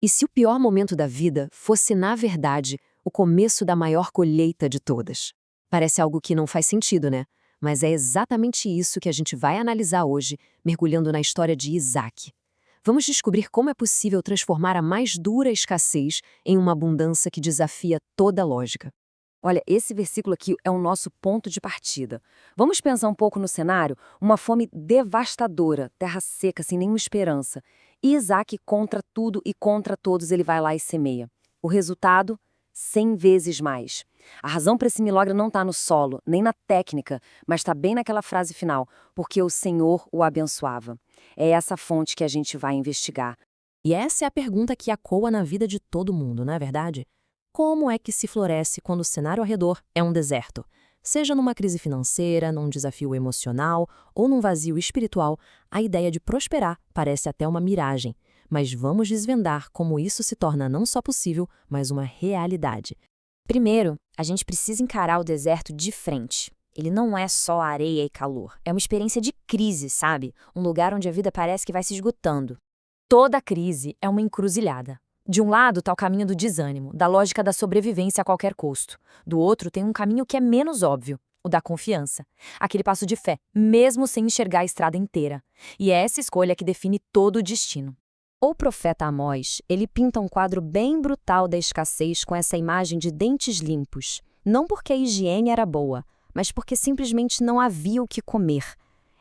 E se o pior momento da vida fosse, na verdade, o começo da maior colheita de todas? Parece algo que não faz sentido, né? Mas é exatamente isso que a gente vai analisar hoje, mergulhando na história de Isaac. Vamos descobrir como é possível transformar a mais dura escassez em uma abundância que desafia toda a lógica. Olha, esse versículo aqui é o nosso ponto de partida. Vamos pensar um pouco no cenário? Uma fome devastadora, terra seca, sem nenhuma esperança. E Isaac, contra tudo e contra todos, ele vai lá e semeia. O resultado? 100 vezes mais. A razão para esse milagre não está no solo, nem na técnica, mas está bem naquela frase final, porque o Senhor o abençoava. É essa fonte que a gente vai investigar. E essa é a pergunta que ecoa na vida de todo mundo, não é verdade? Como é que se floresce quando o cenário ao redor é um deserto? Seja numa crise financeira, num desafio emocional ou num vazio espiritual, a ideia de prosperar parece até uma miragem. Mas vamos desvendar como isso se torna não só possível, mas uma realidade. Primeiro, a gente precisa encarar o deserto de frente. Ele não é só areia e calor. É uma experiência de crise, sabe? Um lugar onde a vida parece que vai se esgotando. Toda crise é uma encruzilhada. De um lado está o caminho do desânimo, da lógica da sobrevivência a qualquer custo. Do outro tem um caminho que é menos óbvio, o da confiança. Aquele passo de fé, mesmo sem enxergar a estrada inteira. E é essa escolha que define todo o destino. O profeta Amós, ele pinta um quadro bem brutal da escassez com essa imagem de dentes limpos. Não porque a higiene era boa, mas porque simplesmente não havia o que comer.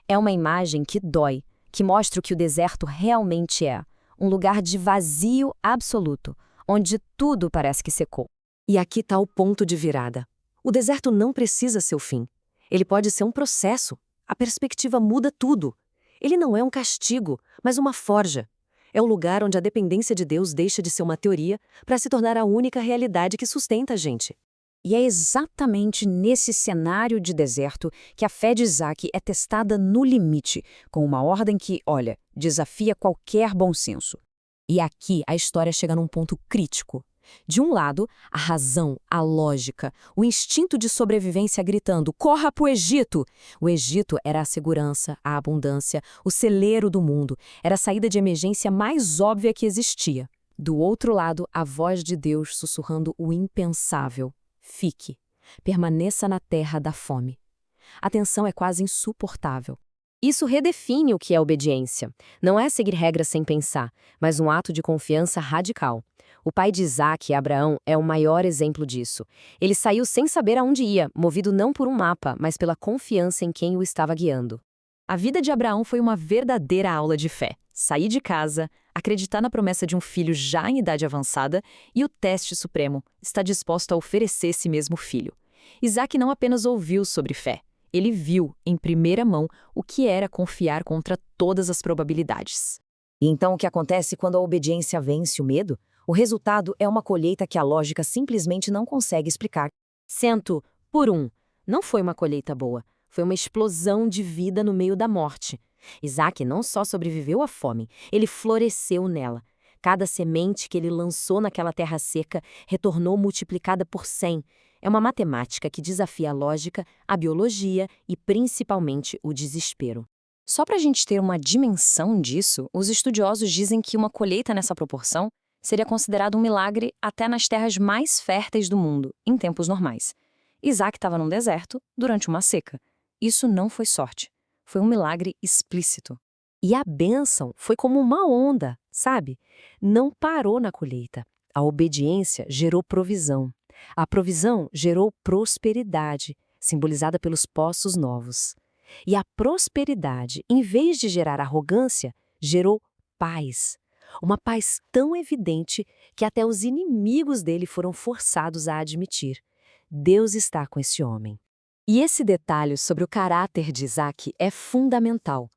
É uma imagem que dói, que mostra o que o deserto realmente é. Um lugar de vazio absoluto, onde tudo parece que secou. E aqui está o ponto de virada. O deserto não precisa ser o fim. Ele pode ser um processo. A perspectiva muda tudo. Ele não é um castigo, mas uma forja. É o lugar onde a dependência de Deus deixa de ser uma teoria para se tornar a única realidade que sustenta a gente. E é exatamente nesse cenário de deserto que a fé de Isaac é testada no limite, com uma ordem que, olha, desafia qualquer bom senso. E aqui a história chega num ponto crítico. De um lado, a razão, a lógica, o instinto de sobrevivência gritando, corra para o Egito! O Egito era a segurança, a abundância, o celeiro do mundo, era a saída de emergência mais óbvia que existia. Do outro lado, a voz de Deus sussurrando o impensável. Fique, permaneça na terra da fome. A tensão é quase insuportável. Isso redefine o que é obediência. Não é seguir regras sem pensar, mas um ato de confiança radical. O pai de Isaac, Abraão, é o maior exemplo disso. Ele saiu sem saber aonde ia, movido não por um mapa, mas pela confiança em quem o estava guiando. A vida de Abraão foi uma verdadeira aula de fé. Sair de casa, acreditar na promessa de um filho já em idade avançada e o teste supremo, está disposto a oferecer esse mesmo filho. Isaac não apenas ouviu sobre fé, ele viu, em primeira mão, o que era confiar contra todas as probabilidades. E então o que acontece quando a obediência vence o medo? O resultado é uma colheita que a lógica simplesmente não consegue explicar. 100 por 1. Não foi uma colheita boa, foi uma explosão de vida no meio da morte. Isaac não só sobreviveu à fome, ele floresceu nela. Cada semente que ele lançou naquela terra seca retornou multiplicada por 100. É uma matemática que desafia a lógica, a biologia e principalmente o desespero. Só para a gente ter uma dimensão disso, os estudiosos dizem que uma colheita nessa proporção seria considerado um milagre até nas terras mais férteis do mundo, em tempos normais. Isaac estava num deserto durante uma seca. Isso não foi sorte. Foi um milagre explícito. E a bênção foi como uma onda, sabe? Não parou na colheita. A obediência gerou provisão. A provisão gerou prosperidade, simbolizada pelos poços novos. E a prosperidade, em vez de gerar arrogância, gerou paz. Uma paz tão evidente que até os inimigos dele foram forçados a admitir: Deus está com esse homem. E esse detalhe sobre o caráter de Isaac é fundamental.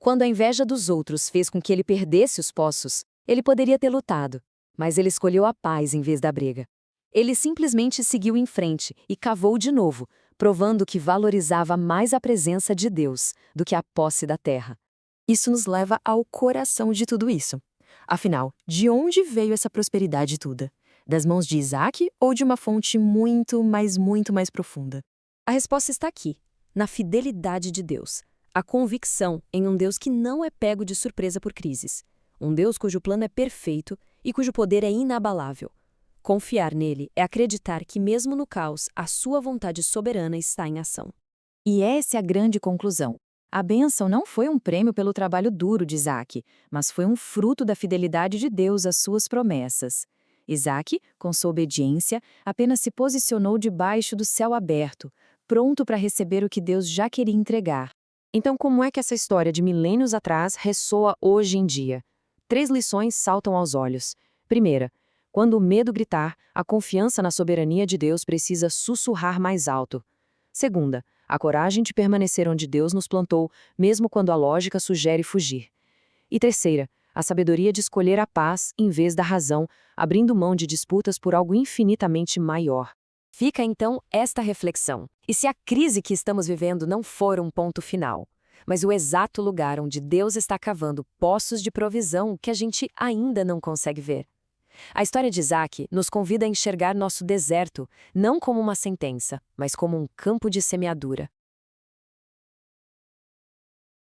Quando a inveja dos outros fez com que ele perdesse os poços, ele poderia ter lutado, mas ele escolheu a paz em vez da briga. Ele simplesmente seguiu em frente e cavou de novo, provando que valorizava mais a presença de Deus do que a posse da terra. Isso nos leva ao coração de tudo isso. Afinal, de onde veio essa prosperidade toda? Das mãos de Isaac ou de uma fonte muito mais profunda? A resposta está aqui, na fidelidade de Deus. A convicção em um Deus que não é pego de surpresa por crises. Um Deus cujo plano é perfeito e cujo poder é inabalável. Confiar nele é acreditar que, mesmo no caos, a sua vontade soberana está em ação. E essa é a grande conclusão. A bênção não foi um prêmio pelo trabalho duro de Isaac, mas foi um fruto da fidelidade de Deus às suas promessas. Isaac, com sua obediência, apenas se posicionou debaixo do céu aberto, pronto para receber o que Deus já queria entregar. Então, como é que essa história de milênios atrás ressoa hoje em dia? 3 lições saltam aos olhos. Primeira, quando o medo gritar, a confiança na soberania de Deus precisa sussurrar mais alto. Segunda, a coragem de permanecer onde Deus nos plantou, mesmo quando a lógica sugere fugir. E terceira, a sabedoria de escolher a paz em vez da razão, abrindo mão de disputas por algo infinitamente maior. Fica então esta reflexão. E se a crise que estamos vivendo não for um ponto final, mas o exato lugar onde Deus está cavando poços de provisão que a gente ainda não consegue ver? A história de Isaac nos convida a enxergar nosso deserto não como uma sentença, mas como um campo de semeadura.